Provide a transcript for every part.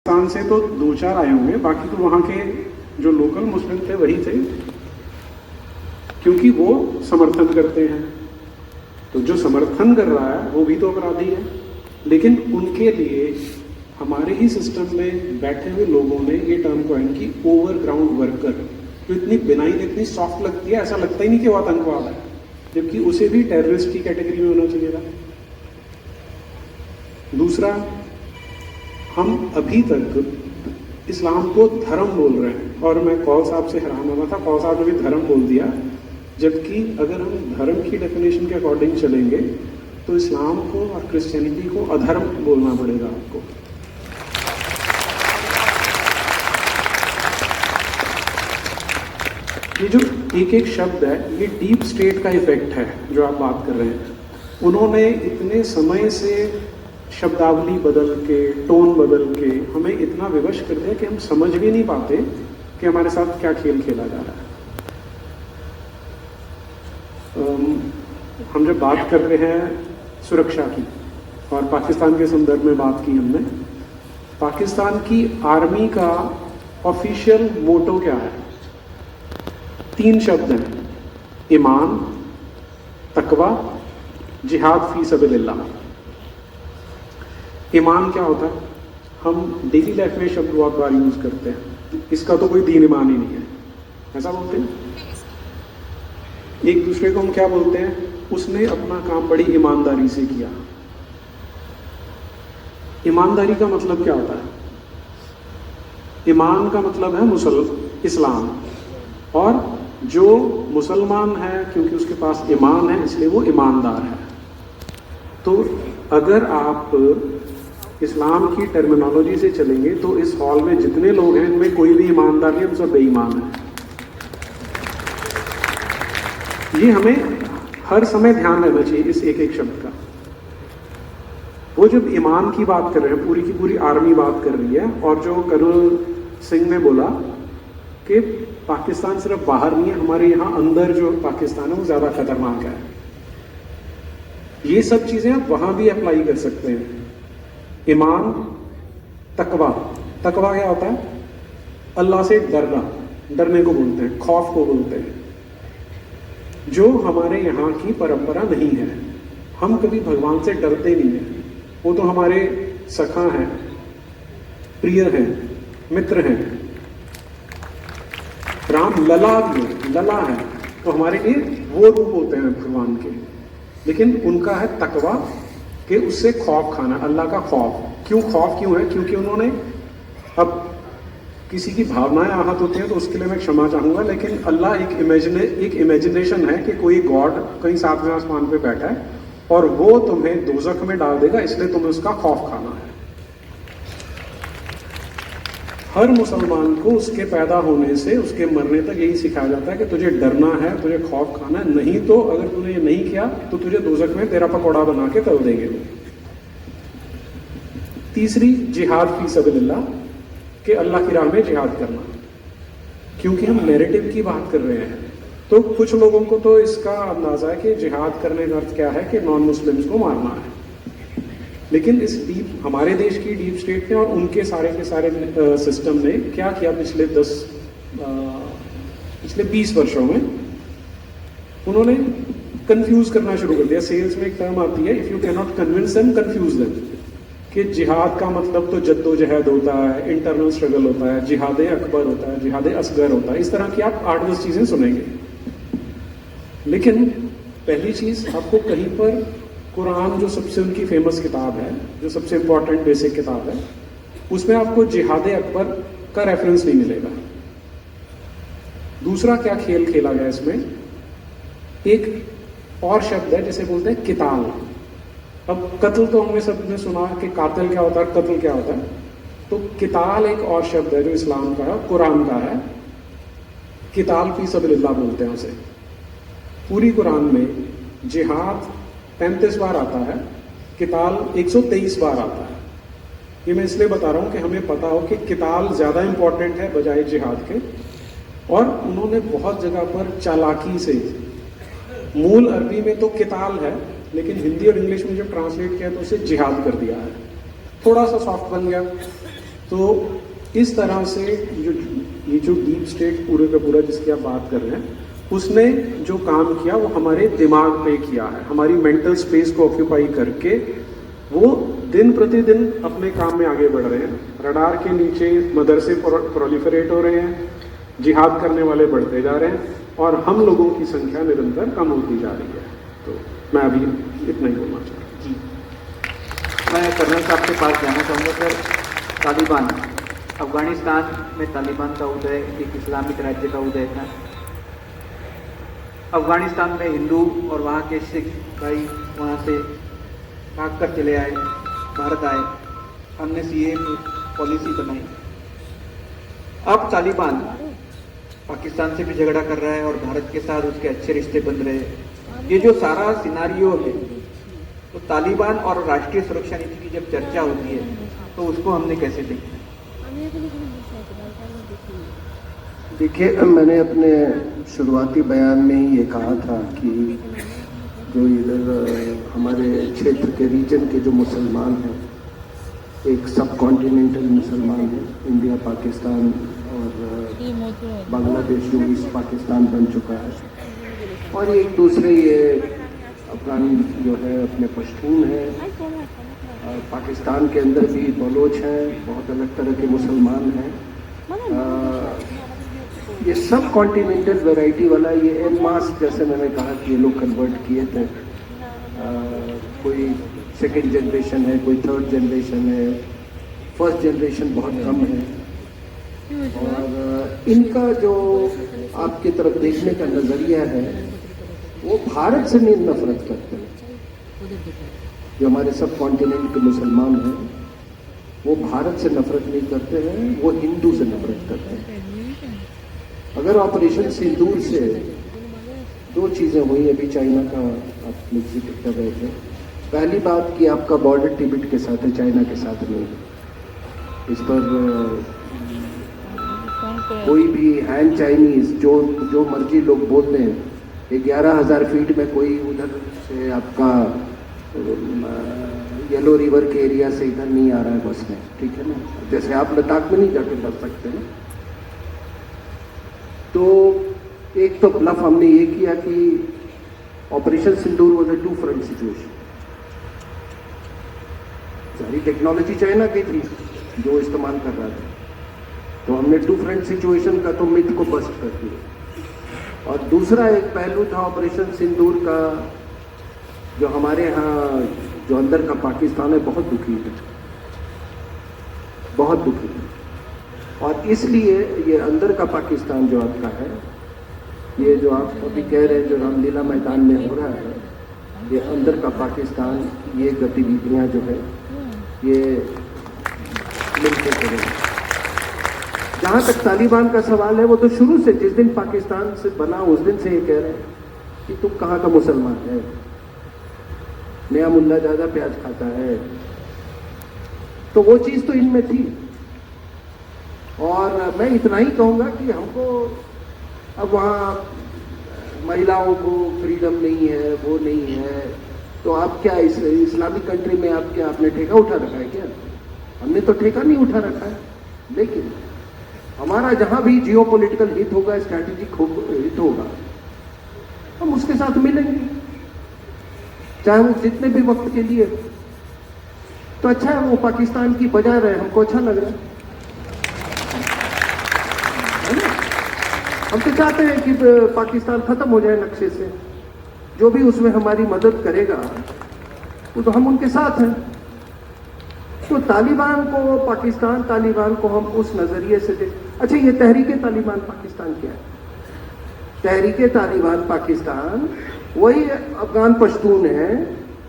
पाकिस्तान से तो 2-4 आए होंगे, बाकी तो वहाँ के जो लोकल मुस्लिम थे वही थे, क्योंकि वो समर्थन करते हैं। तो जो समर्थन कर रहा है वो भी तो अपराधी है। लेकिन उनके लिए हमारे ही सिस्टम में बैठे हुए लोगों ने ये टर्म कॉइन की, ओवरग्राउंड वर्कर, जो इतनी बिनाइन, इतनी सॉफ्ट लगती है, ऐसा लगता ही नहीं कि वो आतंकवाद है, जबकि उसे भी टेररिस्ट की कैटेगरी में होना चाहिए था। दूसरा, हम अभी तक इस्लाम को धर्म बोल रहे हैं, और मैं कौल साहब से हैरान हो रहा था, कौल साहब ने भी धर्म बोल दिया, जबकि अगर हम धर्म की डेफिनेशन के अकॉर्डिंग चलेंगे तो इस्लाम को और क्रिश्चियनिटी को अधर्म बोलना पड़ेगा आपको। ये जो एक एक शब्द है, ये डीप स्टेट का इफेक्ट है जो आप बात कर रहे हैं। उन्होंने इतने समय से शब्दावली बदल के, टोन बदल के हमें इतना विवश कर दिया कि हम समझ भी नहीं पाते कि हमारे साथ क्या खेल खेला जा रहा है। हम जब बात कर रहे हैं सुरक्षा की, और पाकिस्तान के संदर्भ में बात की हमने, पाकिस्तान की आर्मी का ऑफिशियल मोटो क्या है? 3 शब्द हैं, ईमान, तकवा, जिहाद फी सबिलिल्लाह। ईमान क्या होता है? हम डेली लाइफ में शब्द बहुत बार यूज करते हैं, इसका तो कोई दीन ईमान ही नहीं है, ऐसा बोलते हैं। एक दूसरे को हम क्या बोलते हैं? उसने अपना काम बड़ी ईमानदारी से किया। ईमानदारी का मतलब क्या होता है? ईमान का मतलब है इस्लाम, और जो मुसलमान है क्योंकि उसके पास ईमान है इसलिए वो ईमानदार है। तो अगर आप इस्लाम की टर्मिनोलॉजी से चलेंगे तो इस हॉल में जितने लोग हैं इनमें कोई भी ईमानदार नहीं, हम सब बेईमान हैं। ये हमें हर समय ध्यान रहना चाहिए इस एक एक शब्द का। वो जब ईमान की बात कर रहे हैं, पूरी की पूरी आर्मी बात कर रही है, और जो कर्नल सिंह ने बोला कि पाकिस्तान सिर्फ बाहर नहीं है, हमारे यहाँ अंदर जो पाकिस्तान है वो ज्यादा खतरनाक है। ये सब चीजें आप वहां भी अप्लाई कर सकते हैं। ईमान, तकवा। तकवा क्या होता है? अल्लाह से डरना, डरने को बोलते हैं, खौफ को बोलते हैं, जो हमारे यहाँ की परंपरा नहीं है। हम कभी भगवान से डरते नहीं हैं, वो तो हमारे सखा हैं, प्रिय हैं, मित्र हैं। राम लला भी है, लला है, तो हमारे लिए वो रूप होते हैं भगवान के। लेकिन उनका है तकवा, कि उससे खौफ खाना, अल्लाह का खौफ। क्यों खौफ क्यों है? क्योंकि उन्होंने, अब किसी की भावनाएं आहत होती हैं तो उसके लिए मैं क्षमा चाहूंगा, लेकिन अल्लाह एक इमेजिनेशन है कि कोई गॉड कहीं 7वें आसमान पे बैठा है और वो तुम्हें दोजख में डाल देगा, इसलिए तुम्हें उसका खौफ खाना है। हर मुसलमान को उसके पैदा होने से उसके मरने तक यही सिखाया जाता है कि तुझे डरना है, तुझे खौफ खाना है, नहीं तो अगर तूने ये नहीं किया तो तुझे दोजख में तेरा पकौड़ा बना के तल देंगे। तीसरी, जिहाद फी सबिलिल्लाह, कि अल्लाह की राह में जिहाद करना। क्योंकि हम नैरेटिव की बात कर रहे हैं तो कुछ लोगों को तो इसका अंदाजा है कि जिहाद करने का अर्थ क्या है कि नॉन मुस्लिम्स को मारना है। लेकिन इस हमारे देश की डीप स्टेट ने और उनके सारे के सारे सिस्टम ने क्या किया पिछले 20 वर्षों में? उन्होंने कंफ्यूज करना शुरू कर दिया। सेल्स में एक टर्म आती है, if you can not convince them confuse them, कि जिहाद का मतलब तो जद्दोजहद होता है, इंटरनल स्ट्रगल होता है, जिहाद अकबर होता है, जिहाद असगर होता है। इस तरह की आप 8-10 चीजें सुनेंगे। लेकिन पहली चीज, आपको कहीं पर कुरान, जो सबसे उनकी फेमस किताब है, जो सबसे इंपॉर्टेंट बेसिक किताब है, उसमें आपको जिहाद अकबर का रेफरेंस नहीं मिलेगा। दूसरा क्या खेल खेला गया इसमें? एक और शब्द है जिसे बोलते हैं किताल। अब कत्ल तो हमने सबने सुना कि कातिल क्या होता है, कत्ल क्या होता है, तो किताल एक और शब्द है जो इस्लाम का है, कुरान का है। किताल फी सबिलिल्लाह बोलते हैं उसे। पूरी कुरान में जिहाद 35 बार आता है, किताल 123 बार आता है। ये मैं इसलिए बता रहा हूं कि हमें पता हो कि किताल ज्यादा इंपॉर्टेंट है बजाय जिहाद के। और उन्होंने बहुत जगह पर चालाकी से, मूल अरबी में तो किताल है, लेकिन हिंदी और इंग्लिश में जब ट्रांसलेट किया तो उसे जिहाद कर दिया है। थोड़ा सा सॉफ्ट बन गया, तो इस तरह से ये जो डीप स्टेट पूरे का पूरा जिसकी आप बात कर रहे हैं, उसने जो काम किया वो हमारे दिमाग पे किया है, हमारी मेंटल स्पेस को ऑक्यूपाई करके वो दिन प्रतिदिन अपने काम में आगे बढ़ रहे हैं। रडार के नीचे मदरसे प्रोलिफरेट हो रहे हैं, जिहाद करने वाले बढ़ते जा रहे हैं और हम लोगों की संख्या निरंतर कम होती जा रही है। तो मैं अभी इतना ही बोलना चाहता हूँ। जी, मैं कर्नल साहब के पास जाना चाहूँगा। सर, तालिबान, अफगानिस्तान में तालिबान का उदय एक इस्लामिक राज्य का उदय था। अफगानिस्तान में हिंदू और वहाँ के सिख भाई वहाँ से भाग कर चले आए, भारत आए, हमने सीए पॉलिसी बनाई। अब तालिबान पाकिस्तान से भी झगड़ा कर रहा है और भारत के साथ उसके अच्छे रिश्ते बन रहे हैं। ये जो सारा सिनारियो है, तो तालिबान और राष्ट्रीय सुरक्षा नीति की जब चर्चा होती है तो उसको हमने कैसे देखा? देखिए, मैंने अपने शुरुआती बयान में ही ये कहा था कि जो इधर हमारे क्षेत्र के रीजन के जो मुसलमान हैं, एक सब कॉन्टिनेंटल मुसलमान हैं, इंडिया, पाकिस्तान और बांग्लादेश जो ईस्ट पाकिस्तान बन चुका है, और एक दूसरे ये अफगान जो है अपने पश्तून हैं, और पाकिस्तान के अंदर भी बलोच हैं, बहुत अलग तरह के मुसलमान हैं। ये सब कॉन्टिनेंटल वैरायटी वाला ये एन मास, जैसे मैंने कहा कि ये लोग कन्वर्ट किए थे। कोई सेकेंड जनरेशन है, कोई थर्ड जनरेशन है, फर्स्ट जनरेशन बहुत कम है। और इनका जो आपकी तरफ देखने का नज़रिया है वो भारत से नहीं नफरत करते हैं। जो हमारे सब कॉन्टिनेंट के मुसलमान हैं वो भारत से नफरत नहीं करते हैं, वो हिंदू से नफरत करते हैं। अगर ऑपरेशन सिंदूर से दो चीज़ें हुई, अभी चाइना का आप लोग जिक्र कर रहे थे। पहली बात कि आपका बॉर्डर तिब्बत के साथ है, चाइना के साथ नहीं। इस पर कोई भी हैंड चाइनीज जो मर्जी लोग बोल दें, 11,000 फीट में कोई उधर से आपका येलो रिवर के एरिया से इधर नहीं आ रहा है बस में, ठीक है ना। जैसे आप लद्दाख में नहीं जाके बच सकते हैं। तो एक तो ब्लफ हमने ये किया कि operation Sindoor was a two front situation. सारी टेक्नोलॉजी चाइना की थी जो इस्तेमाल कर रहा था, तो हमने टू फ्रंट सिचुएशन का तो मिथ को बस्ट कर दिया। और दूसरा एक पहलू था ऑपरेशन सिंदूर का, जो हमारे यहाँ जो अंदर का पाकिस्तान है बहुत दुखी है, बहुत दुखी है। और इसलिए ये अंदर का पाकिस्तान जो आपका है, ये जो आप अभी कह रहे हैं जो रामलीला मैदान में हो रहा है, ये अंदर का पाकिस्तान, ये गतिविधियां जो है ये मिलकर करेंगे। जहाँ तक तालिबान का सवाल है, वो तो शुरू से जिस दिन पाकिस्तान से बना उस दिन से ये कह रहे हैं कि तुम कहाँ का मुसलमान है, नया मुल्ला ज़्यादा प्याज खाता है। तो वो चीज़ तो इनमें थी। और मैं इतना ही कहूँगा कि हमको अब वहाँ महिलाओं को फ्रीडम नहीं है, वो नहीं है, तो आप क्या इस इस्लामिक कंट्री में आप क्या आपने ठेका उठा रखा है क्या? हमने तो ठेका नहीं उठा रखा है, लेकिन हमारा जहाँ भी जियो पॉलिटिकल हित होगा, स्ट्रैटेजिक हित होगा, हम उसके साथ मिलेंगे, चाहे वो जितने भी वक्त के लिए। तो अच्छा है वो पाकिस्तान की बजा रहे, हमको अच्छा लग रहा है ना। हम तो चाहते हैं कि पाकिस्तान खत्म हो जाए नक्शे से। जो भी उसमें हमारी मदद करेगा वो तो हम उनके साथ हैं। तो तालिबान को, पाकिस्तान तालिबान को हम उस नजरिए से देख। अच्छा, ये तहरीके तालिबान पाकिस्तान क्या है? तहरीके तालिबान पाकिस्तान वही अफगान पश्तून है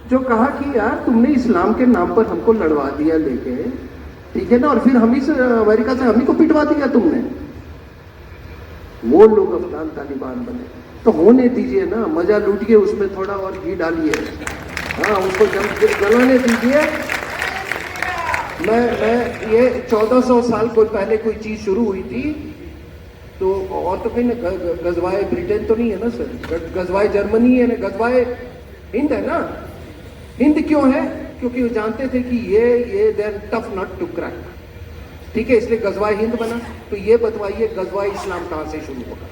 जो कहा कि यार तुमने इस्लाम के नाम पर हमको लड़वा दिया लेके, ठीक है ना, और फिर हम ही से अमेरिका से हम ही को पिटवा दिया तुमने। वो लोग अफगान तालिबान बने, तो होने दीजिए ना, मजा लूटिए, उसमें थोड़ा और घी डालिए, हाँ उसको जलाने दीजिए। मैं ये 1400 साल को पहले कोई चीज शुरू हुई थी, तो और तो कहीं ना गजवाए ब्रिटेन तो नहीं है ना सर, गजवाए जर्मनी है ना, गजवाए हिंद है ना। हिंद क्यों है? क्योंकि वो जानते थे कि ये देर टफ नट टू क्रैक। ठीक है, इसलिए गजवा हिंद बना। तो ये बतवाइए गजवा इस्लाम कहां से शुरू होगा?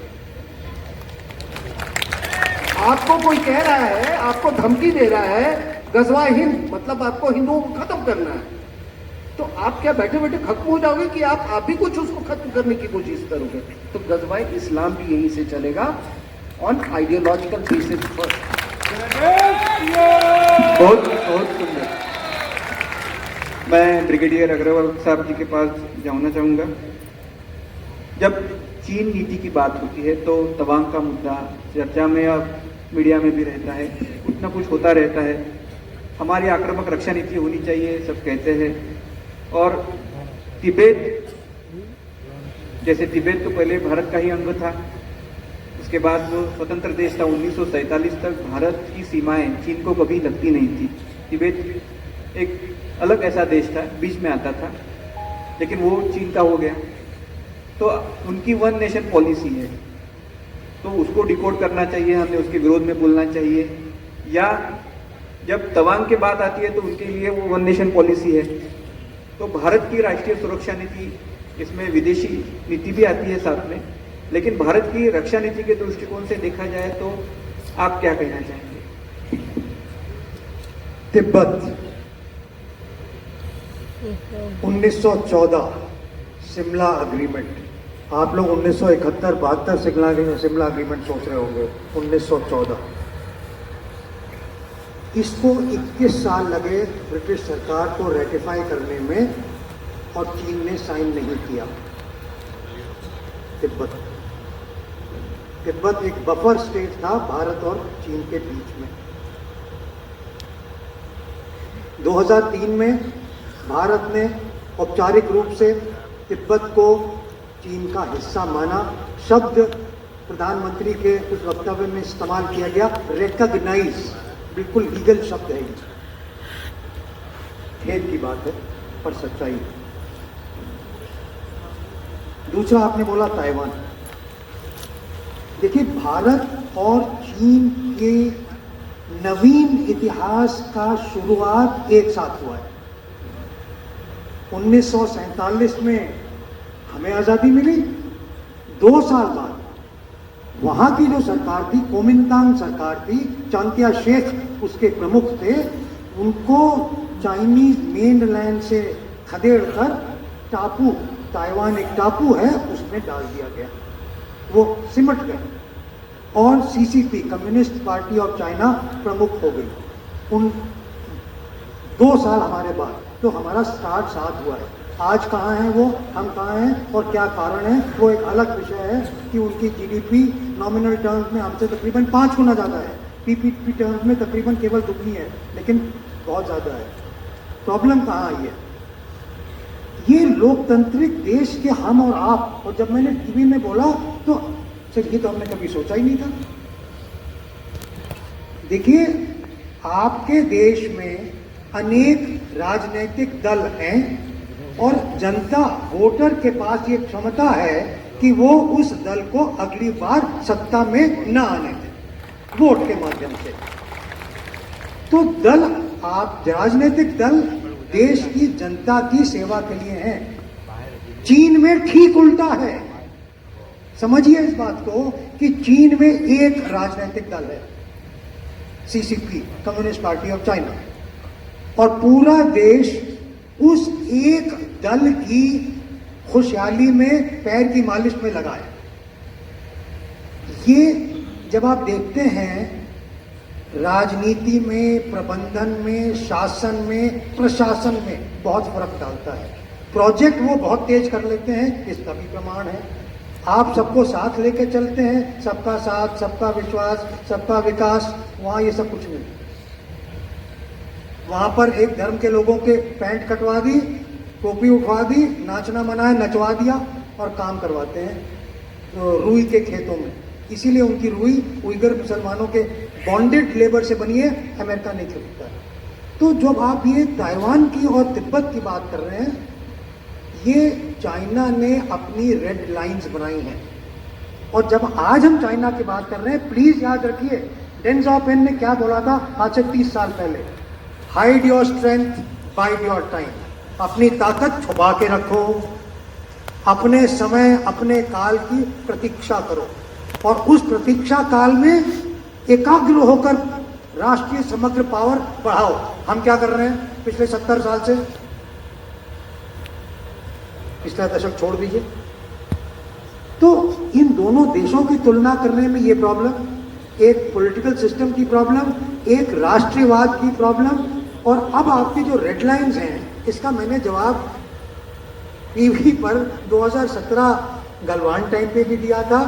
आपको कोई कह रहा है, आपको धमकी दे रहा है गजवा हिंद, मतलब आपको हिंदुओं को खत्म करना है, तो आप क्या बैठे बैठे खत्म हो जाओगे कि आप भी कुछ उसको खत्म करने की कोशिश करोगे? तो गजवा इस्लाम भी यहीं से चलेगा, ऑन आइडियोलॉजिकल बेसिस फर्स्ट। बहुत बहुत सुंदर। मैं ब्रिगेडियर अग्रवाल साहब जी के पास जाना चाहूँगा। जब चीन नीति की बात होती है तो तवांग का मुद्दा चर्चा में और मीडिया में भी रहता है, कुछ ना कुछ होता रहता है। हमारी आक्रामक रक्षा नीति होनी चाहिए, सब कहते हैं। और तिब्बत, जैसे तिब्बत तो पहले भारत का ही अंग था, उसके बाद वो स्वतंत्र देश था। 1947 तक भारत की सीमाएं चीन को कभी लगती नहीं थी। तिब्बत एक अलग ऐसा देश था, बीच में आता था, लेकिन वो चीन का हो गया। तो उनकी वन नेशन पॉलिसी है, तो उसको डिकोड करना चाहिए, हमें उसके विरोध में बोलना चाहिए। या जब तवांग की बात आती है तो उनके लिए वो वन नेशन पॉलिसी है। तो भारत की राष्ट्रीय सुरक्षा नीति, इसमें विदेशी नीति भी आती है साथ में, लेकिन भारत की रक्षा नीति के दृष्टिकोण से देखा जाए तो आप क्या कहना चाहेंगे? तिब्बत 1914 शिमला अग्रीमेंट, आप लोग 1971-72 शिमला अग्रीमेंट सोच रहे होंगे। 1914, इसको 21 साल लगे ब्रिटिश सरकार को रेटिफाई करने में, और चीन ने साइन नहीं किया। तिब्बत एक बफर स्टेट था भारत और चीन के बीच में। 2003 में भारत ने औपचारिक रूप से तिब्बत को चीन का हिस्सा माना। शब्द प्रधानमंत्री के उस वक्तव्य में इस्तेमाल किया गया, रिकॉग्नाइज, बिल्कुल लीगल शब्द है ये। खेद की बात है पर सच्चाई है। दूसरा आपने बोला ताइवान। देखिए, भारत और चीन के नवीन इतिहास का शुरुआत एक साथ हुआ है। 1947 में हमें आज़ादी मिली, 2 साल बाद वहाँ की जो सरकार थी, कोमिंतांग सरकार थी, चांतिया शेख उसके प्रमुख थे, उनको चाइनीज मेनलैंड से खदेड़कर टापू, ताइवान एक टापू है, उसमें डाल दिया गया। वो सिमट गए और CCP, communist party of China, प्रमुख हो गई। उन 2 साल हमारे बाद तो हमारा स्टार्ट साथ हुआ है। आज कहाँ हैं वो, हम कहाँ हैं और क्या कारण है, वो एक अलग विषय है कि उनकी जीडीपी नॉमिनल टर्म्स में हमसे तकरीबन 5 गुना ज़्यादा है, पीपीपी टर्म्स में तकरीबन केवल दुगनी है, लेकिन बहुत ज़्यादा है। प्रॉब्लम कहाँ आई है? ये लोकतांत्रिक देश के हम और आप, और जब मैंने टीवी में बोला तो सर ये तो हमने कभी सोचा ही नहीं था। देखिए, आपके देश में अनेक राजनीतिक दल हैं और जनता, वोटर के पास ये क्षमता है कि वो उस दल को अगली बार सत्ता में न आने दें वोट के माध्यम से। तो दल, आप राजनीतिक दल देश की जनता की सेवा के लिए हैं। चीन में ठीक उल्टा है। समझिए इस बात को कि चीन में एक राजनीतिक दल है, CCP, communist party of China, और पूरा देश उस एक दल की खुशहाली में, पैर की मालिश में लगा है। ये जब आप देखते हैं राजनीति में, प्रबंधन में, शासन में, प्रशासन में बहुत फर्क डालता है। प्रोजेक्ट वो बहुत तेज कर लेते हैं, इसका भी प्रमाण है। आप सबको साथ लेके चलते हैं, सबका साथ, सबका विश्वास, सबका विकास, वहाँ ये सब कुछ नहीं। वहाँ पर एक धर्म के लोगों के पैंट कटवा दी, टोपी उठवा दी, नाचना मना है, नचवा दिया और काम करवाते हैं रुई के खेतों में। इसीलिए उनकी रुई उइगर मुसलमानों के बॉन्डेड लेबर से बनी है, अमेरिका नहीं खरीदता। तो जब आप ये ताइवान की और तिब्बत की बात कर रहे हैं, ये चाइना ने अपनी रेड लाइंस बनाई हैं। और जब आज हम चाइना की बात कर रहे हैं, प्लीज याद रखिए डेंग ज़ाओपिंग ने क्या बोला था आज से 30 साल पहले, hide your strength, wide your time. अपनी ताकत छुपा के रखो, अपने समय अपने काल की प्रतीक्षा करो और उस प्रतीक्षा काल में एकाग्र होकर राष्ट्रीय समग्र पावर बढ़ाओ। हम क्या कर रहे हैं पिछले 70 साल से? पिछला दशक छोड़ दीजिए। तो इन दोनों देशों की तुलना करने में ये प्रॉब्लम, एक पॉलिटिकल सिस्टम की प्रॉब्लम, एक राष्ट्रीयवाद की प्रॉब्लम, और अब आपकी जो रेड लाइंस हैं इसका मैंने जवाब टीवी पर 2017 गलवान टाइम पे भी दिया था,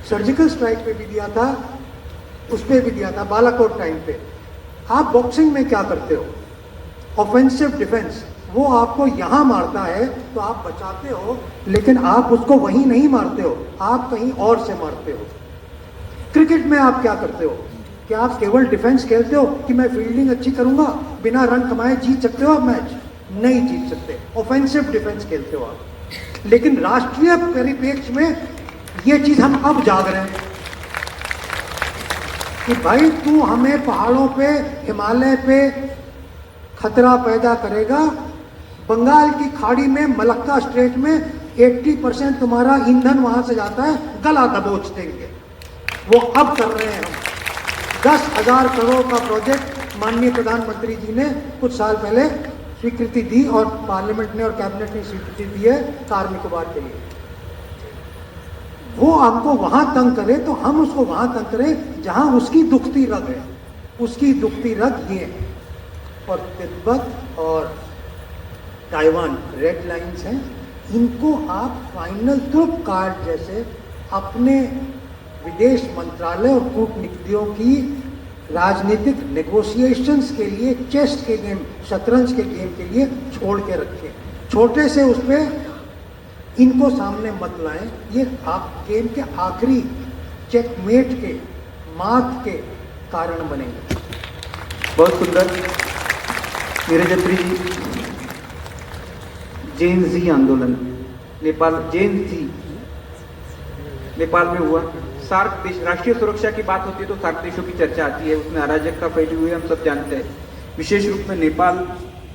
सर्जिकल स्ट्राइक पे भी दिया था, उस पे भी दिया था, बालाकोट टाइम पे। आप बॉक्सिंग में क्या करते हो? Offensive defence. वो आपको यहां मारता है तो आप बचाते हो, लेकिन आप उसको वहीं नहीं मारते हो, आप कहीं और से मारते हो। क्रिकेट में आप क्या करते हो? क्या आप केवल डिफेंस खेलते हो कि मैं फील्डिंग अच्छी करूंगा, बिना रन कमाए जीत सकते हो आप मैच? नहीं जीत सकते। ऑफेंसिव डिफेंस खेलते हो आप। लेकिन राष्ट्रीय परिप्रेक्ष्य में ये चीज हम अब जाग रहे हैं कि भाई तू हमें पहाड़ों पे, हिमालय पे खतरा पैदा करेगा, बंगाल की खाड़ी में, मलक्का स्ट्रेट में 80% तुम्हारा ईंधन वहां से जाता है, गला दबोच देंगे। वो अब कर रहे हैं हम। 10,000 करोड़ का प्रोजेक्ट माननीय प्रधानमंत्री जी ने कुछ साल पहले स्वीकृति दी और पार्लियामेंट ने और कैबिनेट ने स्वीकृति दी है कार निकोबार के लिए। वो हमको वहां तंग करे तो हम उसको वहां तंग करें जहां उसकी दुखती रग है। उसकी दुखती रग ये है। और तिब्बत और ताइवान रेड लाइंस हैं, इनको आप फाइनल ट्रुप कार्ड जैसे अपने विदेश मंत्रालय और कूटनीतियों की राजनीतिक नेगोशिएशंस के लिए, चेस के गेम, शतरंज के गेम के लिए छोड़ के रखें। छोटे से उस पर इनको सामने मत लाएं। ये आप गेम के आखिरी चेकमेट के, मात के कारण बनेंगे। बहुत सुंदर। नीरज अत्री जी, जेन जी आंदोलन नेपाल, जेन जी नेपाल में हुआ। सार्क देश, राष्ट्रीय सुरक्षा की बात होती है तो सार्क देशों की चर्चा आती है, उसमें अराजकता फैली हुई है, हम सब जानते हैं। विशेष रूप में नेपाल,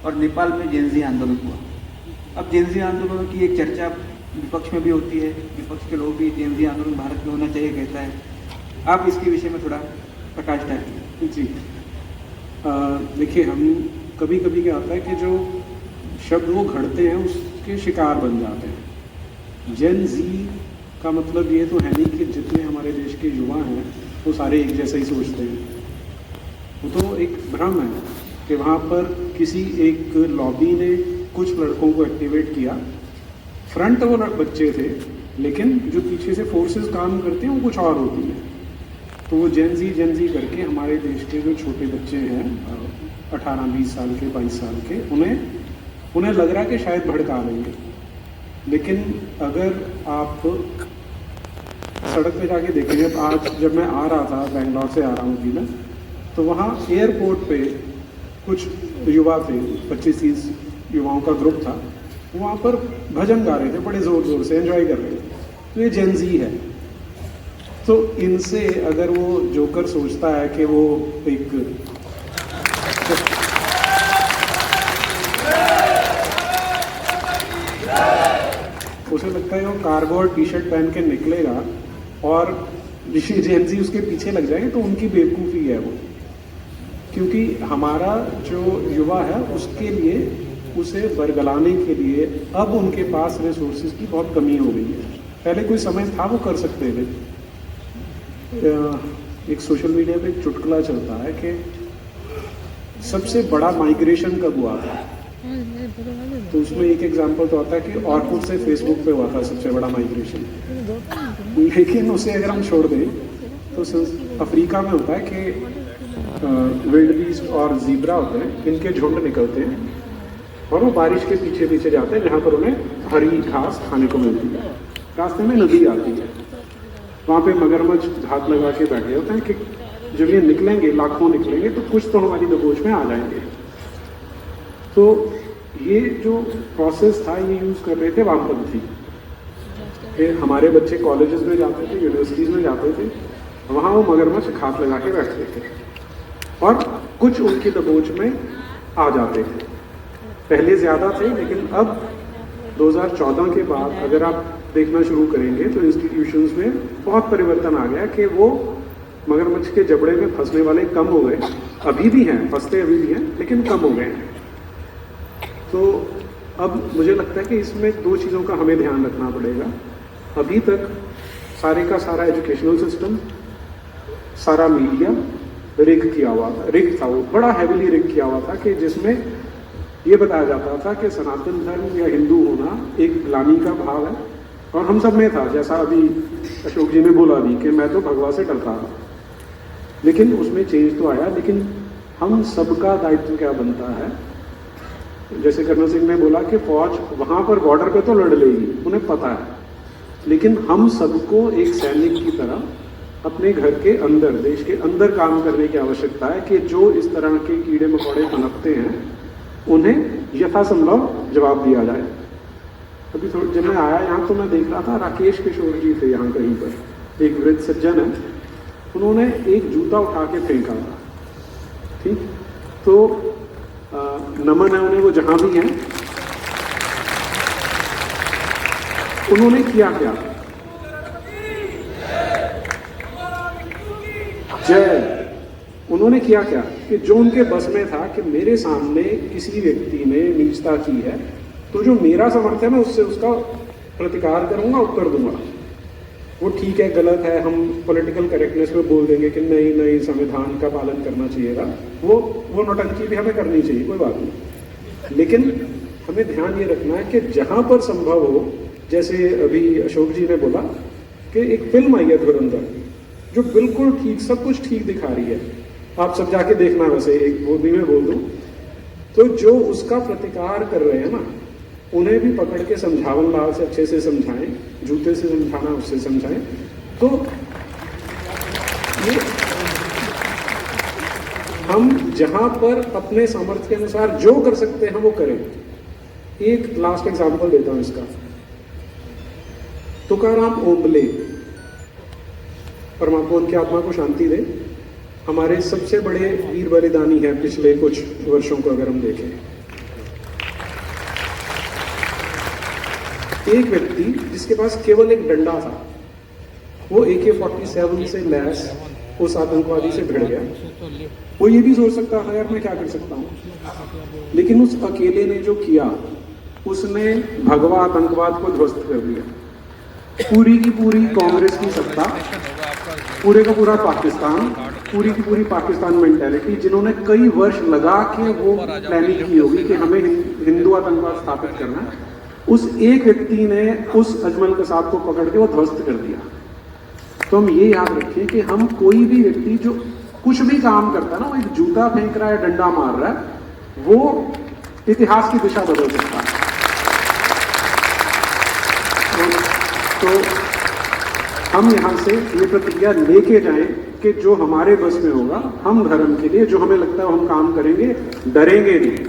और नेपाल में जेन जी आंदोलन हुआ। अब जेन जी आंदोलन की एक चर्चा विपक्ष में भी होती है, विपक्ष के लोग भी जेन जी आंदोलन भारत में होना चाहिए कहता है। आप इसके विषय में थोड़ा प्रकाश डालिए। जी, देखिए, हम कभी कभी क्या होता है कि जो शब्द वो घड़ते हैं उसके शिकार बन जाते हैं। जेन जी का मतलब ये तो है नहीं कि जितने हमारे देश के युवा हैं वो सारे एक जैसा ही सोचते हैं। वो तो एक भ्रम है कि वहाँ पर किसी एक लॉबी ने कुछ लड़कों को एक्टिवेट किया। फ्रंट वो बच्चे थे, लेकिन जो पीछे से फोर्सेस काम करते हैं वो कुछ और होती है। तो वो जेन जी करके हमारे देश के जो छोटे बच्चे हैं 18-20 साल के, 22 साल के, उन्हें लग रहा है कि शायद भड़का देंगे। लेकिन अगर आप सड़क पे जाके देखेंगे, आज जब मैं आ रहा था, बेंगलोर से आ रहा हूँ जी मैं, तो वहाँ एयरपोर्ट पे कुछ युवा थे, 25-30 युवाओं का ग्रुप था। वहाँ पर भजन गा रहे थे, बड़े ज़ोर ज़ोर से एंजॉय कर रहे थे। तो ये जेन जी है। तो इनसे अगर वो जोकर सोचता है कि वो एक उसे लगता है वो कार्गो और टी शर्ट पहन के निकलेगा और जेन जी उसके पीछे लग जाएंगे, तो उनकी बेवकूफ़ी है वो। क्योंकि हमारा जो युवा है उसके लिए, उसे बरगलाने के लिए अब उनके पास रिसोर्सेज की बहुत कमी हो गई है। पहले कोई समय था वो कर सकते थे। एक सोशल मीडिया पे एक चुटकुला चलता है कि सबसे बड़ा माइग्रेशन कब हुआ था, तो उसमें एक एग्जांपल तो आता है कि ऑर्कुट से फेसबुक पे हुआ था सबसे बड़ा माइग्रेशन। लेकिन उसे अगर हम छोड़ दें तो अफ्रीका में होता है कि विल्ड बीस्ट और ज़ीब्रा होते हैं, इनके झुंड निकलते हैं और वो बारिश के पीछे पीछे जाते हैं जहाँ पर उन्हें हरी घास खाने को मिलती है। रास्ते में नदी आती है, वहाँ पे मगरमच्छ घात लगा के बैठे होते हैं कि जब ये निकलेंगे, लाखों निकलेंगे, तो कुछ तो हमारी दबोच में आ जाएंगे। तो ये जो प्रोसेस था ये यूज़ कर रहे थे वामपंथी। हमारे बच्चे कॉलेजेस में जाते थे, यूनिवर्सिटीज़ में जाते थे, वहाँ वो मगरमच्छ घात लगा के बैठते थे और कुछ उनकी दबोच में आ जाते थे। पहले ज़्यादा थे, लेकिन अब 2014 के बाद अगर आप देखना शुरू करेंगे तो इंस्टीट्यूशंस में बहुत परिवर्तन आ गया कि वो मगरमच्छ के जबड़े में फंसने वाले कम हो गए। अभी भी हैं, फंसते अभी भी हैं, लेकिन कम हो गए हैं। तो अब मुझे लगता है कि इसमें दो चीज़ों का हमें ध्यान रखना पड़ेगा। अभी तक सारे का सारा एजुकेशनल सिस्टम, सारा मीडिया रिग किया हुआ था, रिग था, वो बड़ा हैविली रिग किया हुआ था कि जिसमें ये बताया जाता था कि सनातन धर्म या हिंदू होना एक ग्लानि का भाव है, और हम सब में था। जैसा अभी अशोक जी ने बोला भी कि मैं तो भगवा से डरता था, लेकिन उसमें चेंज तो आया। लेकिन हम सबका दायित्व क्या बनता है, जैसे कर्नल सिंह ने बोला कि फौज वहां पर बॉर्डर पे तो लड़ लेगी, उन्हें पता है, लेकिन हम सबको एक सैनिक की तरह अपने घर के अंदर, देश के अंदर काम करने की आवश्यकता है कि जो इस तरह के कीड़े मकोड़े पनपते हैं उन्हें यथासंभव जवाब दिया जाए। अभी थोड़ी जब मैं आया यहाँ तो मैं देख रहा था, राकेश किशोर जी थे यहाँ कहीं पर, एक वृद्ध सज्जन है, उन्होंने एक जूता उठा के फेंका था। ठीक, तो नमन है उन्हें, वो जहां भी हैं। उन्होंने किया क्या? जय। उन्होंने किया क्या कि जो उनके बस में था कि मेरे सामने किसी व्यक्ति ने नीचता की है, तो जो मेरा समर्थन है मैं उससे उसका प्रतिकार करूंगा, उत्तर दूंगा। वो ठीक है, गलत है, हम पॉलिटिकल करेक्टनेस में बोल देंगे कि नहीं नहीं संविधान का पालन करना चाहिएगा, वो नौटंकी भी हमें करनी चाहिए, कोई बात नहीं। लेकिन हमें ध्यान ये रखना है कि जहां पर संभव हो, जैसे अभी अशोक जी ने बोला कि एक फिल्म आई है धुरंधर, जो बिल्कुल ठीक, सब कुछ ठीक दिखा रही है, आप सब जाके देखना। वैसे एक वो भी मैं बोल दूं तो जो उसका प्रतिकार कर रहे हैं ना, उन्हें भी पकड़ के समझावन लाल से अच्छे से समझाएं, जूते से समझाना उससे समझाएं। तो ये हम जहां पर अपने सामर्थ्य के अनुसार जो कर सकते हैं वो करें। एक लास्ट एग्जांपल देता हूं इसका। तुकाराम ओंबले, परमात्मा उनकी आत्मा को शांति दे, हमारे सबसे बड़े वीर बलिदानी हैं पिछले कुछ वर्षों को अगर हम देखें। एक व्यक्ति जिसके पास केवल एक डंडा था, वो AK-47 से लैस उस आतंकवादी से भिड़ गया। वो ये भी सोच सकता है यार मैं क्या कर सकता हूं, लेकिन उस अकेले ने जो किया, उसने भगवा आतंकवाद को ध्वस्त कर दिया। पूरी की पूरी कांग्रेस की सत्ता, पूरे का पूरा पाकिस्तान, पूरी की पूरी पाकिस्तान मेंटालिटी, जिन्होंने कई वर्ष लगा के वो प्लानिंग की होगी कि हमें हिंदू आतंकवाद स्थापित करना है, उस एक व्यक्ति ने उस अजमल कसाब को पकड़ के वो ध्वस्त कर दिया। तो हम ये याद रखें कि हम कोई भी व्यक्ति जो कुछ भी काम करता है ना, वो एक जूता फेंक रहा है, डंडा मार रहा है, वो इतिहास की दिशा बदल सकता है। तो हम यहाँ से ये प्रतिज्ञा लेके जाएं कि जो हमारे बस में होगा, हम धर्म के लिए जो हमें लगता है हम काम करेंगे, डरेंगे नहीं।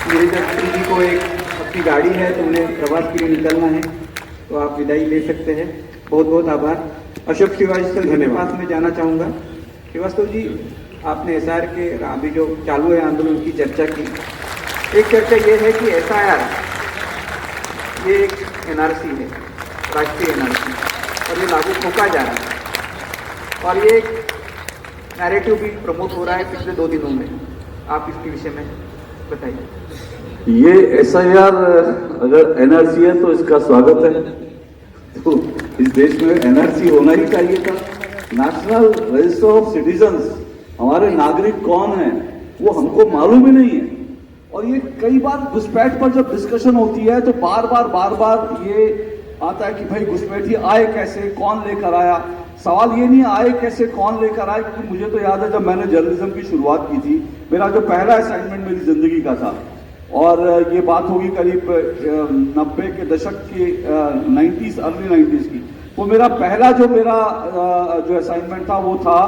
मेरे दफ्तर जी को एक अपनी गाड़ी है, तो उन्हें प्रवास के लिए निकलना है, तो आप विदाई ले सकते हैं। बहुत बहुत आभार। अशोक श्रीवास्तव जी के पास में जाना चाहूँगा। श्रीवास्तव जी, आपने SR के अभी जो चालू है आंदोलन की चर्चा की। एक चर्चा ये है कि SIR ये एक NRC है, राष्ट्रीय NRC, और ये लागू ठोका जा रहा है, और ये एक नैरेटिव भी प्रमोट हो रहा है पिछले 2 दिनों में। आप इसके विषय में बताइए। ये SIR अगर NRC है तो इसका स्वागत है। तो इस देश में NRC होना ही चाहिए था। नेशनल रजिस्टर ऑफ सिटीजन्स, हमारे नागरिक कौन हैं वो हमको मालूम ही नहीं है। और ये कई बार घुसपैठ पर जब डिस्कशन होती है तो बार बार ये आता है कि भाई घुसपैठी आए कैसे, कौन लेकर आया। सवाल ये नहीं आए कैसे, कौन लेकर आए, क्योंकि मुझे तो याद है जब मैंने जर्नलिज्म की शुरुआत की थी, मेरा जो पहला असाइनमेंट मेरी जिंदगी का था, और ये बात होगी करीब 90 के दशक की, 90s, अर्ली 90s की। वो मेरा पहला जो असाइनमेंट था वो था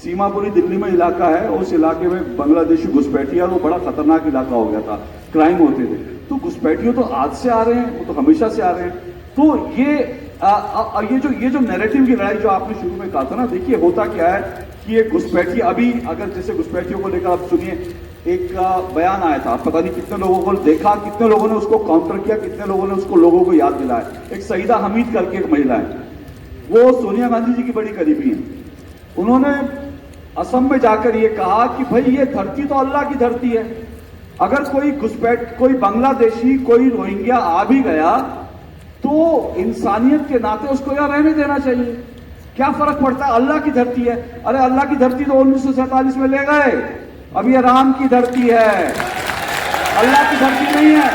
सीमापुरी दिल्ली में इलाका है, उस इलाके में बांग्लादेशी घुसपैठिया, वो बड़ा खतरनाक इलाका हो गया था, क्राइम होते थे। तो घुसपैठियों तो आज से आ रहे हैं, वो तो हमेशा से आ रहे हैं। तो ये जो नैरेटिव की लड़ाई जो आपने शुरू में कहा था ना, देखिए होता क्या है कि ये घुसपैठी, अभी अगर जैसे घुसपैठियों को लेकर आप सुनिए एक बयान आया था, पता नहीं कितने लोगों को देखा, कितने लोगों ने उसको काउंटर किया, कितने लोगों ने उसको लोगों को याद दिलाया। एक सईदा हमीद करके एक महिला है, वो सोनिया गांधी जी की बड़ी करीबी है। उन्होंने असम में जाकर ये कहा कि भाई ये धरती तो अल्लाह की धरती है, अगर कोई घुसपैठ, कोई बांग्लादेशी, कोई रोहिंग्या आ भी गया तो इंसानियत के नाते उसको यहाँ रहने देना चाहिए, क्या फर्क पड़ता है, अल्लाह की धरती है। अरे अल्लाह की धरती तो 1947 में ले गए, अब ये राम की धरती है, अल्लाह की धरती नहीं है।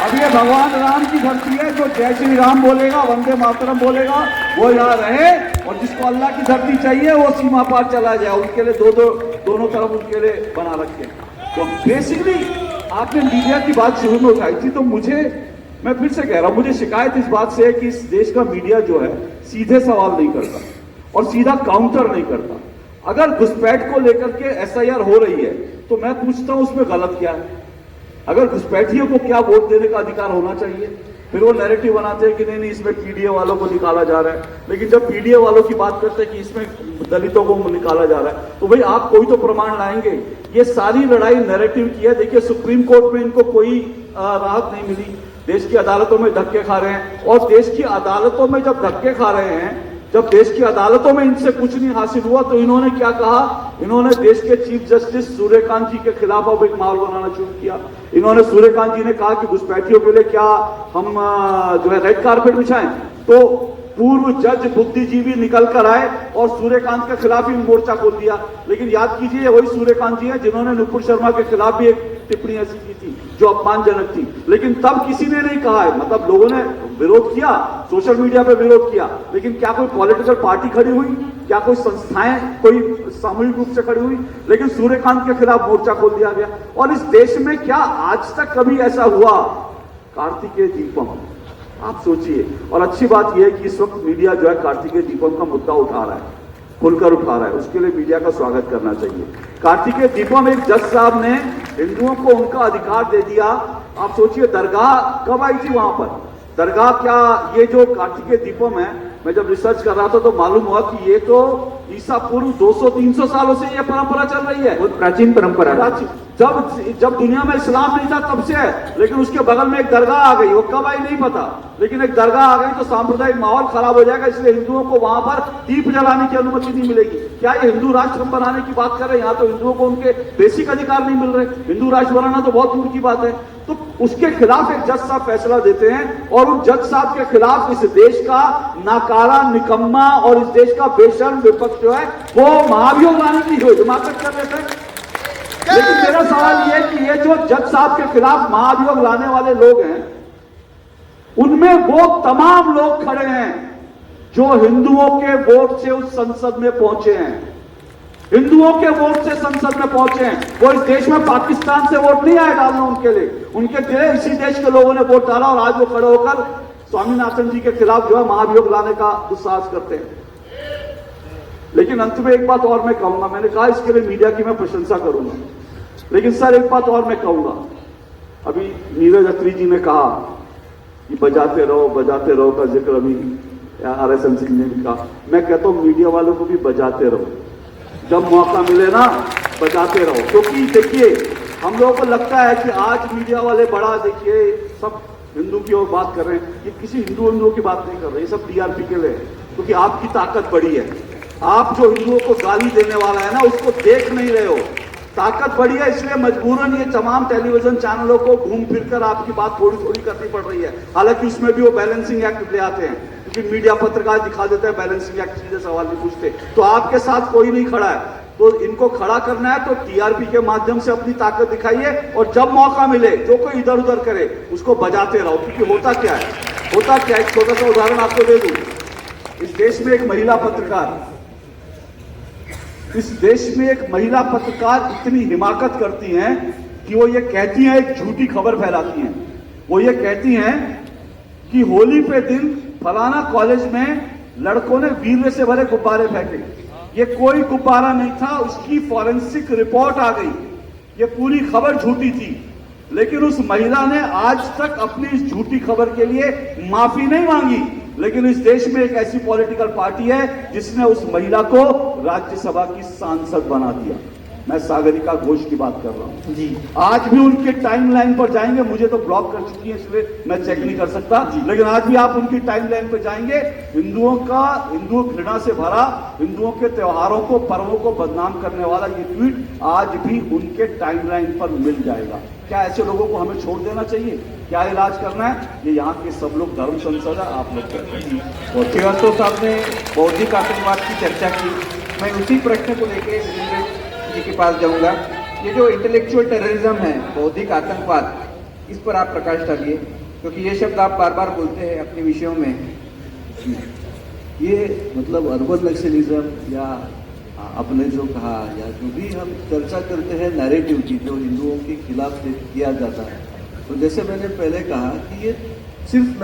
अब ये भगवान राम की धरती है, जो जय श्री राम बोलेगा, वंदे मातरम बोलेगा, वो यहाँ रहे, और जिसको अल्लाह की धरती चाहिए वो सीमा पार चला जाए। उनके लिए दोनों तरफ उनके लिए बना रखे। तो बेसिकली आपने मीडिया की बात शुरू में उठाई थी, तो मैं फिर से कह रहा हूं, मुझे शिकायत इस बात से है कि इस देश का मीडिया जो है सीधे सवाल नहीं करता और सीधा काउंटर नहीं करता। अगर घुसपैठ को लेकर के एसआईआर हो रही है तो मैं पूछता हूं उसमें गलत क्या है? अगर घुसपैठियों को क्या वोट देने का अधिकार होना चाहिए? फिर वो नैरेटिव बनाते हैं कि नहीं इसमें पीडीए वालों को निकाला जा रहा है। लेकिन जब पीडीए वालों की बात करते हैं कि इसमें दलितों को निकाला जा रहा है, तो भाई आप कोई तो प्रमाण लाएंगे। ये सारी लड़ाई नैरेटिव की है। देखिए सुप्रीम कोर्ट में इनको कोई राहत नहीं मिली, देश की अदालतों में धक्के खा रहे हैं, और देश की अदालतों में जब धक्के खा रहे हैं, जब देश की अदालतों में इनसे कुछ नहीं हासिल हुआ, तो इन्होंने क्या कहा? इन्होंने देश के चीफ जस्टिस सूर्यकांत जी के खिलाफ अब एक माहौल बनाना शुरू किया। इन्होंने सूर्यकांत जी ने कहा कि घुसपैठियों के लिए क्या हम जो है रेड कारपेट बिछाएं? तो पूर्व जज बुद्धिजीवी निकल कर आए और सूर्यकांत के खिलाफ ही मोर्चा खोल दिया। लेकिन याद कीजिए वही सूर्यकांत जी हैं जिन्होंने नुपुर शर्मा के खिलाफ भी एक टिप्पणी ऐसी की थी जो अपमानजनक थी। लेकिन तब किसी ने नहीं कहा है, मतलब लोगों ने विरोध किया, सोशल मीडिया पे विरोध किया, लेकिन क्या कोई पॉलिटिकल पार्टी खड़ी हुई? क्या कोई संस्थाएं कोई सामूहिक रूप से खड़ी हुई? लेकिन सूर्यकांत के खिलाफ मोर्चा खोल दिया गया। और इस देश में क्या आज तक कभी ऐसा हुआ? कार्तिकेय दीपम, आप सोचिए। और अच्छी बात यह है कि इस वक्त मीडिया जो है कार्तिकेय दीपम का मुद्दा उठा रहा है, खुलकर उठा रहा है, उसके लिए मीडिया का स्वागत करना चाहिए। कार्तिकेय दीपम, एक जज साहब ने हिंदुओं को उनका अधिकार दे दिया। आप सोचिए दरगाह कब आई थी वहां पर? दरगाह क्या, ये जो कार्तिकेय दीपम है, मैं जब रिसर्च कर रहा था तो मालूम हुआ कि ये तो ईसा पूर्व 200-300 सालों से ये परंपरा चल रही है। बहुत प्राचीन परंपरा है। जब दुनिया में इस्लाम नहीं था तब से है। लेकिन उसके बगल में एक दरगाह आ गई, वो कब आई नहीं पता, लेकिन एक दरगाह आ गई तो सांप्रदायिक माहौल खराब हो जाएगा, इसलिए हिंदुओं को वहां पर दीप जलाने की अनुमति नहीं मिलेगी। क्या ये हिंदू राष्ट्र बनाने की बात कर रहे हैं? यहाँ तो हिंदुओं को उनके बेसिक अधिकार नहीं मिल रहे, हिंदू राष्ट्र बनाना तो बहुत दूर की बात है। तो उसके खिलाफ एक जज साहब फैसला देते हैं, और उस जज साहब के खिलाफ इस देश का नाकारा, निकम्मा और इस देश का बेशर्म विपक्ष जो है वो महाभियोग लाने की हिमाकत कर लेते हैं। लेकिन मेरा सवाल यह है कि ये जो जज साहब के खिलाफ महाभियोग लाने वाले लोग हैं, उनमें वो तमाम लोग खड़े हैं जो हिंदुओं के वोट से उस संसद में पहुंचे हैं, हिंदुओं के वोट से संसद में पहुंचे हैं। वो इस देश में पाकिस्तान से वोट नहीं आए डालना उनके लिए, उनके लिए इसी देश के लोगों ने वोट डाला, और आज वो खड़े होकर स्वामीनाथन जी के खिलाफ जो है महाभियोग लाने का दुस्साहस करते हैं। लेकिन अंत में एक बात और मैं कहूंगा, मैंने कहा इसके लिए मीडिया की मैं प्रशंसा करूंगा, लेकिन सर एक बात और मैं कहूंगा। अभी नीरज अत्री जी ने कहा कि बजाते रहो का जिक्र अभी RSM सिंह ने भी कहा। मैं कहता हूं मीडिया वालों को भी बजाते रहो, जब मौका मिले ना बजाते रहो। क्योंकि देखिए हम लोगों को लगता है कि आज मीडिया वाले बड़ा, देखिए सब हिंदू की ओर बात कर रहे हैं, ये किसी हिंदुओं की बात नहीं कर रहे, ये सब TRP के लिए है, क्योंकि आपकी ताकत बड़ी है। आप जो हिंदुओं को गाली देने वाला है ना, उसको देख नहीं रहे हो, ताकत बड़ी है, इसलिए मजबूरन ये तमाम टेलीविजन चैनलों को घूम फिरकर आपकी बात थोड़ी थोड़ी करनी पड़ रही है। हालांकि उसमें भी वो बैलेंसिंग एक्ट ले आते हैं, क्योंकि मीडिया पत्रकार दिखा देते हैं बैलेंसिंग एक्ट, सीधे सवाल नहीं पूछते। तो आपके साथ कोई नहीं खड़ा है, तो इनको खड़ा करना है तो TRP के माध्यम से अपनी ताकत दिखाइए, और जब मौका मिले जो कोई इधर उधर करे उसको बजाते रहो। क्योंकि होता क्या है, एक छोटा सा उदाहरण आपको दे दूं। इस देश में एक महिला पत्रकार इतनी हिमाकत करती हैं कि वो ये कहती हैं, एक झूठी खबर फैलाती हैं। वो ये कहती हैं कि होली पे दिन फलाना कॉलेज में लड़कों ने वीर्य से भरे गुब्बारे फेंके। ये कोई गुब्बारा नहीं था, उसकी फॉरेंसिक रिपोर्ट आ गई, ये पूरी खबर झूठी थी। लेकिन उस महिला ने आज तक अपनी इस झूठी खबर के लिए माफी नहीं मांगी। लेकिन इस देश में एक ऐसी पॉलिटिकल पार्टी है जिसने उस महिला को राज्यसभा की सांसद बना दिया। मैं सागरिका घोष की बात कर रहा हूँ जी आज भी उनके टाइमलाइन पर जाएंगे, मुझे तो ब्लॉक कर चुकी है इसलिए मैं चेक नहीं कर सकता, लेकिन आज भी आप उनकी टाइमलाइन पर जाएंगे, हिंदू घृणा से भरा, हिंदुओं के त्योहारों को, पर्वों को बदनाम करने वाला ये ट्वीट आज भी उनके टाइमलाइन पर मिल जाएगा। क्या ऐसे लोगों को हमें छोड़ देना चाहिए? क्या इलाज करना है? ये यहाँ के सब लोग धर्म संसद है, आप लोग करते हैं। और श्रीवास्तव साहब ने बौद्धिक आतंकवाद की चर्चा की, मैं उसी प्रश्न को लेके वीरेंद्र जी के पास जाऊंगा। ये जो इंटेलेक्चुअल टेररिज्म है, बौद्धिक आतंकवाद, इस पर आप प्रकाश डालिए, क्योंकि ये शब्द आप बार बार बोलते हैं अपने विषयों में। ये मतलब अर्बन नक्सलिज्म या आपने जो कहा या जो भी हम चर्चा करते हैं नैरेटिव की, जो हिंदुओं के खिलाफ किया जाता है, तो जैसे मैंने पहले कहा कि ये सिर्फ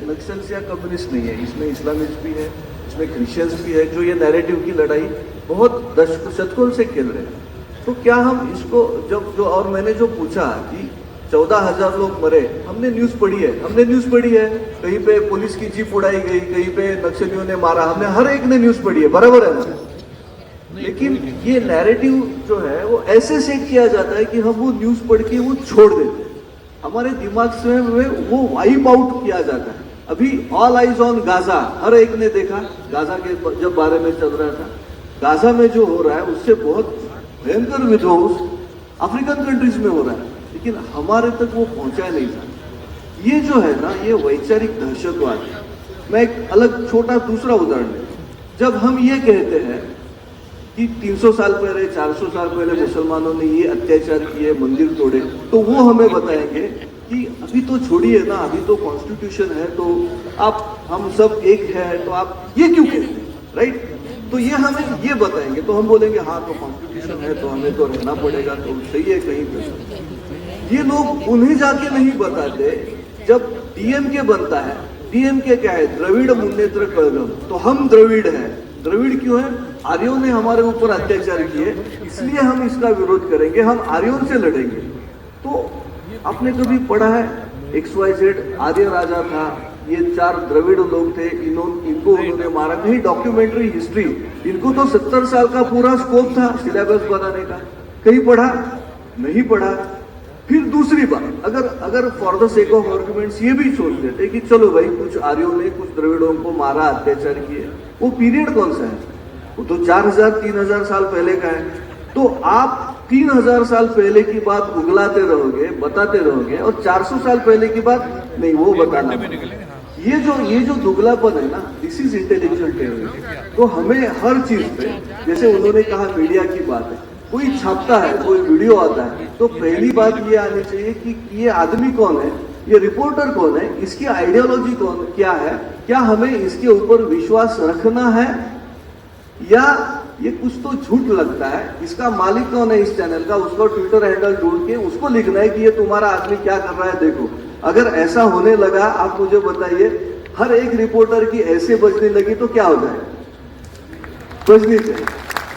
नक्सल्स या कम्युनिस्ट नहीं है, इसमें इस्लामिस्ट भी है, इसमें क्रिश्चियंस भी है, जो ये नैरेटिव की लड़ाई बहुत शतकों से खेल रहे हैं। तो क्या हम इसको और मैंने जो पूछा कि 14,000 लोग मरे, हमने न्यूज़ पढ़ी है, कहीं पे पुलिस की जीप उड़ाई गई, कहीं पे नक्सलियों ने मारा, हमने हर एक ने न्यूज़ पढ़ी है, बराबर है ना। लेकिन ये नैरेटिव जो है वो ऐसे सेट किया जाता है कि हम वो न्यूज़ पढ़ के वो छोड़ देते हैं, हमारे दिमाग से वो वाइप आउट किया जाता है। अभी ऑल आइज ऑन गाजा, हर एक ने देखा गाजा के जब बारे में चल रहा था, गाजा में जो हो रहा है उससे बहुत भयंकर विध्वंस अफ्रीकन कंट्रीज में हो रहा है, लेकिन हमारे तक वो पहुंचा नहीं था। ये जो है ना, ये वैचारिक दहशतवाद है। मैं एक अलग छोटा दूसरा उदाहरण दूं, जब हम ये कहते हैं कि 300 साल पहले, 400 साल पहले मुसलमानों ने ये अत्याचार किए, मंदिर तोड़े, तो वो हमें बताएंगे कि अभी तो छोड़िए ना, अभी तो कॉन्स्टिट्यूशन है, तो हम सब एक है, तो आप ये क्यों कहते हैं, राइट? तो ये हमें ये बताएंगे, तो हम बोलेंगे हाँ तो कॉन्स्टिट्यूशन है तो हमें तो रहना पड़ेगा, तो सही है कहीं पे। ये लोग उन्हें जाके नहीं बताते जब डीएमके बनता है। डीएमके क्या है? द्रविड़ मुन्नेत्र कळगम, तो हम द्रविड़ हैं। द्रविड़ क्यों है? आर्यों ने हमारे ऊपर अत्याचार किए, इसलिए हम इसका विरोध करेंगे, हम आर्यों से लड़ेंगे। तो आपने कभी पढ़ा है XYZ आर्य राजा था, ये 4 द्रविड़ लोग थे, इनको उन्होंने मारा? कहीं डॉक्यूमेंट्री हिस्ट्री, इनको तो 70 साल का पूरा स्कोप था सिलेबस बनाने का, कहीं पढ़ा? नहीं पढ़ा। फिर दूसरी बात, अगर for the sake of arguments ये भी सोच लेते कि चलो भाई कुछ आर्यों ने कुछ द्रविड़ों को मारा, अत्याचार किए, वो पीरियड कौन सा है? वो तो 4000-3000 साल पहले का है। तो आप 3000 साल पहले की बात उगलाते रहोगे, बताते रहोगे, और 400 साल पहले की बात नहीं, वो बताना। ये जो दुगलापन है ना, दिस इज इंटेलेक्चुअल टेररिज्म। तो हमें हर चीज पे, जैसे उन्होंने कहा मीडिया की बात है, कोई छापता है, कोई वीडियो आता है, तो पहली बात ये आनी चाहिए कि ये आदमी कौन है, ये रिपोर्टर कौन है, इसकी आइडियोलॉजी क्या है, क्या हमें इसके ऊपर विश्वास रखना है, या ये कुछ तो झूठ लगता है, इसका मालिक कौन है इस चैनल का, उसका ट्विटर हैंडल ढूंढ के उसको लिखना है कि ये तुम्हारा आदमी क्या कर रहा है देखो। अगर ऐसा होने लगा, आप मुझे बताइए, हर एक रिपोर्टर की ऐसे बजने लगी तो क्या हो जाए? बजनी चाहिए।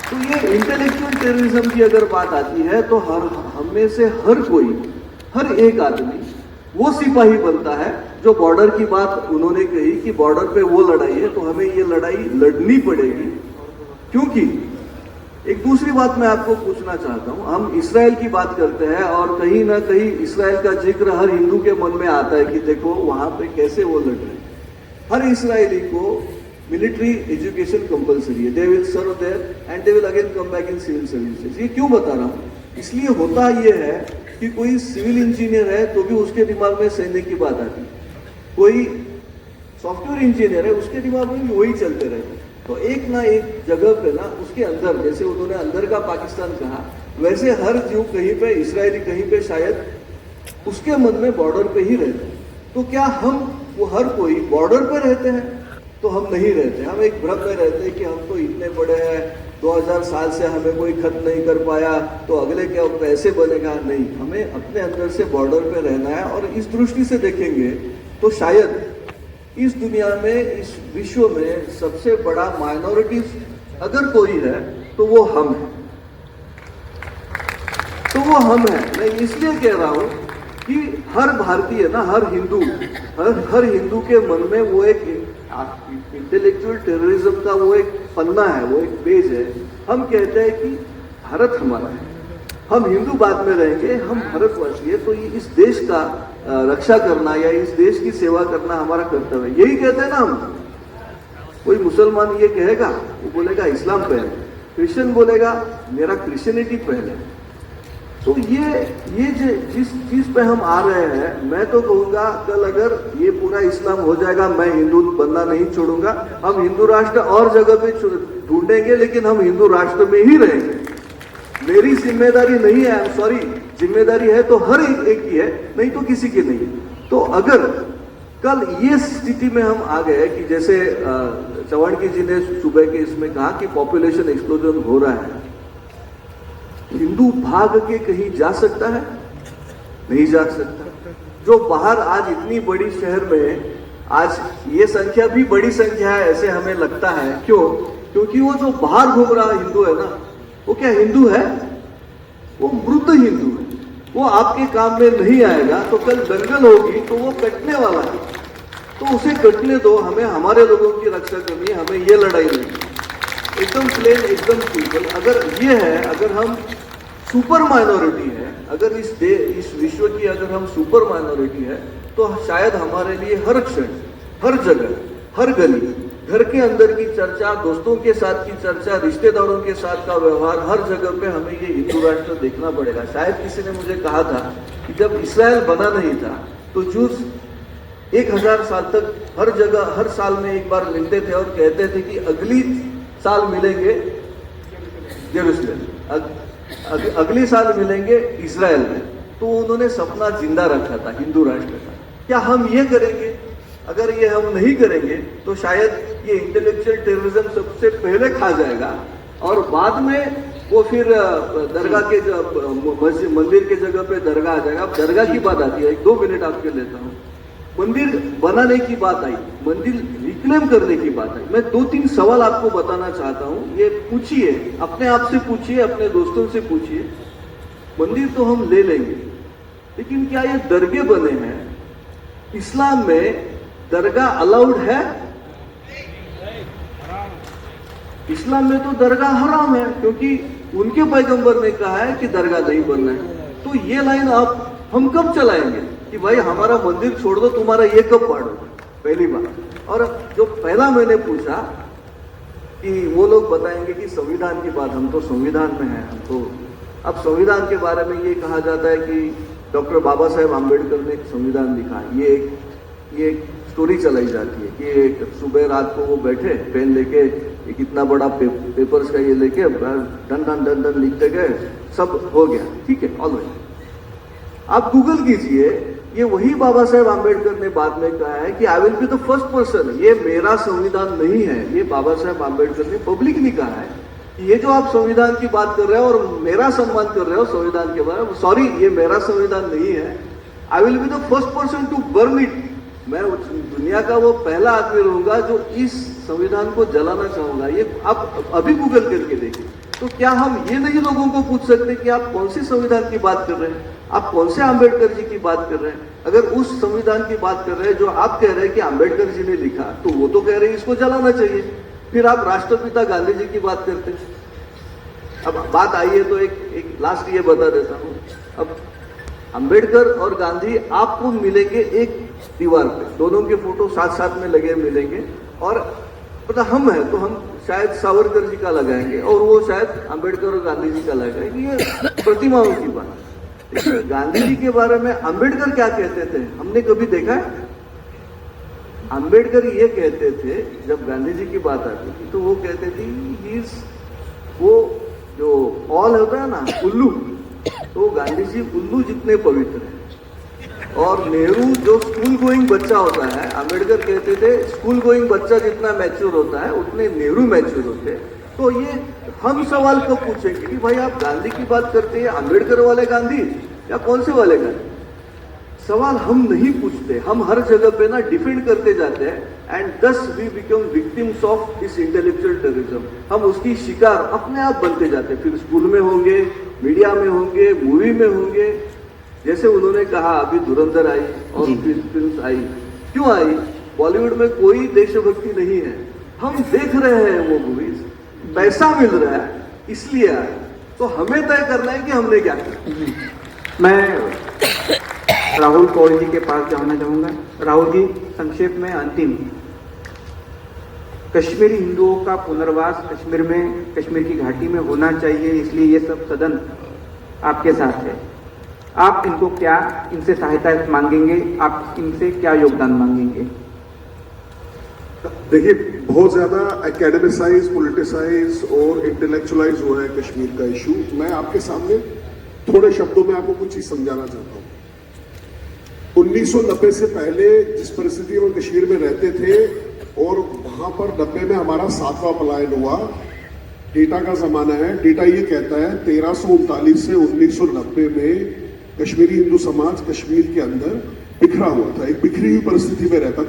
तो ये इंटेलेक्चुअल टेररिज्म की अगर बात आती है तो हम में से हर कोई, हर एक आदमी वो सिपाही बनता है जो बॉर्डर की बात उन्होंने कही कि बॉर्डर पे वो लड़ाई है, तो हमें ये लड़ाई लड़नी पड़ेगी। क्योंकि एक दूसरी बात मैं आपको पूछना चाहता हूं, हम इस्राइल की बात करते हैं और कहीं ना कहीं इस्राइल का जिक्र हर हिंदू के मन में आता है कि देखो वहां पे कैसे वो लड़ रहे हैं। हर इस्राएली को मिलिट्री एजुकेशन कंपलसरी है, they will serve there and they will again come back in civil services. ये क्यों बता रहा हूं? इसलिए होता ये है कि कोई सिविल इंजीनियर है तो भी उसके दिमाग में सैन्य की बात आती है, कोई सॉफ्टवेयर इंजीनियर है उसके दिमाग में भी वही चलते रहते। तो एक ना एक जगह पे ना उसके अंदर, जैसे उन्होंने अंदर का पाकिस्तान कहा, वैसे हर जीव कहीं पे इस्राएली, कहीं पे शायद उसके मन में बॉर्डर पे ही रहते हैं। तो क्या हम वो हर कोई बॉर्डर पे रहते हैं? तो हम नहीं रहते। हम एक भ्रम में रहते हैं कि हम तो इतने बड़े हैं, 2000 साल से हमें कोई खत्म नहीं कर पाया, तो अगले क्या कैसे बनेगा? नहीं, हमें अपने अंदर से बॉर्डर पे रहना है। और इस दृष्टि से देखेंगे तो शायद इस दुनिया में, इस विश्व में सबसे बड़ा माइनॉरिटीज अगर कोई है तो वो हम हैं, तो वो हम हैं। मैं इसलिए कह रहा हूं कि हर भारतीय ना, हर हिंदू के मन में वो एक इंटेलेक्चुअल टेररिज्म का वो एक पन्ना है, वो एक पेज है। हम कहते हैं कि भारत हमारा है, हम हिंदू बाद में रहेंगे, हम भारतवासी है, तो ये इस देश का रक्षा करना या इस देश की सेवा करना हमारा कर्तव्य है। यही कहते हैं ना हम। कोई मुसलमान ये कहेगा, वो बोलेगा इस्लाम पहले, क्रिश्चियन बोलेगा मेरा क्रिश्चियनिटी पहले। तो ये जिस चीज पे हम आ रहे हैं, मैं तो कहूंगा कल अगर ये पूरा इस्लाम हो जाएगा, मैं हिंदू बनना नहीं छोड़ूंगा। हम हिंदू राष्ट्र और जगह पे ढूंढेंगे, लेकिन हम हिंदू राष्ट्र में ही रहेंगे। मेरी जिम्मेदारी नहीं है, आई एम सॉरी, जिम्मेदारी है तो हर एक की है, नहीं तो किसी की नहीं है। तो अगर कल ये स्थिति में हम आ गए कि जैसे चौहान जी ने सुबह के इसमें कहा कि पॉपुलेशन एक्सप्लोजन हो रहा है, हिंदू भाग के कहीं जा सकता है? नहीं जा सकता। जो बाहर आज इतनी बड़ी शहर में आज ये संख्या भी बड़ी संख्या है ऐसे हमें लगता है, क्यों? क्योंकि वो जो बाहर घूम रहा हिंदू है ना, वो क्या हिंदू है? वो मृत हिंदू है। वो आपके काम में नहीं आएगा। तो कल दंगल होगी तो वो कटने वाला है, तो उसे कटने दो। हमें हमारे लोगों की रक्षा करनी है, हमें ये लड़ाई नहीं। एकदम प्लेन, एकदम सिंपल। अगर ये है, अगर हम सुपर माइनॉरिटी है, अगर इस विश्व की अगर हम सुपर माइनॉरिटी है, तो शायद हमारे लिए हर क्षण, हर जगह, हर गली, घर के अंदर की चर्चा, दोस्तों के साथ की चर्चा, रिश्तेदारों के साथ का व्यवहार, हर जगह पे हमें ये हिंदू राष्ट्र देखना पड़ेगा। शायद किसी ने मुझे कहा था कि जब इस्राएल बना नहीं था तो जूस 1000 साल तक हर जगह, हर साल में एक बार मिलते थे और कहते थे कि अगली साल मिलेंगे जेरूसलम, अगली साल मिलेंगे इस्राएल में। तो उन्होंने सपना जिंदा रखा था हिंदू राष्ट्र का। क्या हम ये करेंगे? अगर ये हम नहीं करेंगे तो शायद ये इंटेलेक्चुअल टेररिज्म सबसे पहले खा जाएगा और बाद में वो फिर दरगाह के मंदिर के जगह पे दरगाह आ जाएगा। अब दरगाह की बात आती है, 2 मिनट आपके लेता हूँ। मंदिर बनाने की बात आई, मंदिर रिक्लेम करने की बात आई। मैं 2-3 सवाल आपको बताना चाहता हूँ, ये पूछिए, अपने आप से पूछिए, अपने दोस्तों से पूछिए। मंदिर तो हम ले लेंगे, लेकिन क्या ये दरगाह बने हैं? इस्लाम में दरगाह अलाउड है? इस्लाम में तो दरगाह हराम है, क्योंकि उनके पैगंबर ने कहा है कि दरगाह नहीं बनना है। तो ये लाइन आप हम कब चलाएंगे कि भाई हमारा मंदिर छोड़ दो, तुम्हारा ये कब पाड़ो? पहली बात। और जो पहला मैंने पूछा कि वो लोग बताएंगे कि संविधान की बात, हम तो संविधान में है, हम तो अब संविधान के बारे में ये कहा जाता है कि डॉक्टर बाबा साहेब आम्बेडकर ने एक संविधान लिखा। ये एक स्टोरी चलाई जाती है कि एक सुबह रात को वो बैठे पेन लेके, एक इतना बड़ा पेपर्स का ये लेके डन डन डन डन लिखते गए, सब हो गया, ठीक है, ऑलराइट। आप गूगल कीजिए, ये वही बाबा साहेब आम्बेडकर ने बाद में कहा है कि आई will be the first person. ये मेरा संविधान नहीं है, ये बाबा साहेब आम्बेडकर ने पब्लिकली कहा है। ये जो आप संविधान की बात कर रहे हो और मेरा सम्मान कर रहे हो संविधान के बारे में, सॉरी, ये मेरा संविधान नहीं है। I will be the first person to burn it. मैं दुनिया का वो पहला आदमी रहूंगा जो इस संविधान को जलाना चाहूंगा। ये आप अभी गूगल करके देखिए। तो क्या हम ये नहीं लोगों को पूछ सकते कि आप कौन से संविधान की बात कर रहे हैं, आप कौन से आम्बेडकर जी की बात कर रहे हैं? अगर उस संविधान की बात कर रहे हैं जो आप कह रहे हैं कि आम्बेडकर जी ने लिखा, तो वो तो कह रहे हैं इसको जलाना चाहिए। फिर आप राष्ट्रपिता गांधी जी की बात करते हैं। अब बात आई है तो एक लास्ट ये बता देता हूँ। अब अंबेडकर और गांधी आपको मिलेंगे एक दीवार पे, दोनों के फोटो साथ साथ में लगे मिलेंगे, और पता हम है तो हम शायद सावरकर जी का लगाएंगे और वो शायद अंबेडकर और गांधी जी का लगाएंगे। ये प्रतिमाओं की बात। गांधी जी के बारे में अंबेडकर क्या कहते थे हमने कभी देखा है? अंबेडकर ये कहते थे, जब गांधी जी की बात आती थी तो वो कहते थे वो जो ऑल होता है ना, उल्लू, तो गांधी जी उल्लू जितने पवित्र हैं। और नेहरू जो स्कूल गोइंग बच्चा होता है, अंबेडकर कहते थे स्कूल गोइंग बच्चा जितना मैच्योर होता है उतने नेहरू मैच्योर होते। तो ये हम सवाल कब पूछेंगे कि भाई आप गांधी की बात करते हैं, अंबेडकर वाले गांधी या कौन से वाले गांधी? सवाल हम नहीं पूछते, हम हर जगह पे ना डिफेंड करते जाते हैं and thus we become victims of this intellectual terrorism. हम उसकी शिकार अपने आप बनते जाते हैं। फिर स्कूल में होंगे, मीडिया में होंगे, मूवी में होंगे। जैसे उन्होंने कहा अभी धुरंधर आई और फिल्म आई, क्यों आई? बॉलीवुड में कोई देशभक्ति नहीं है, हम देख रहे हैं वो मूवीज, पैसा मिल रहा है इसलिए आए। तो हमें तय करना है कि हमने क्या किया। मैं राहुल कौल जी के पास जाना चाहूँगा। राहुल जी, संक्षेप में अंतिम, कश्मीरी हिंदुओं का पुनर्वास कश्मीर में, कश्मीर की घाटी में होना चाहिए, इसलिए ये सब सदन आपके साथ है। आप इनको क्या, इनसे सहायता मांगेंगे, आप इनसे क्या योगदान मांगेंगे? देखिए, बहुत ज्यादा एकेडमिसाइज, पॉलिटिसाइज और इंटेलेक्चुअलाइज हुआ है कश्मीर का इशू। मैं आपके सामने थोड़े शब्दों में आपको कुछ चीज समझाना चाहता हूँ। 1990 से पहले जिस परिस्थिति में कश्मीर में रहते थे और वहां पर 90 में हमारा 7वां पलायन हुआ, डेटा का जमाना है। डेटा ये कहता है 1339 से 1990 में कश्मीरी हिंदू समाज कश्मीर के अंदर बिखरा हुआ था, एक बिखरी हुई परिस्थिति में रहता था।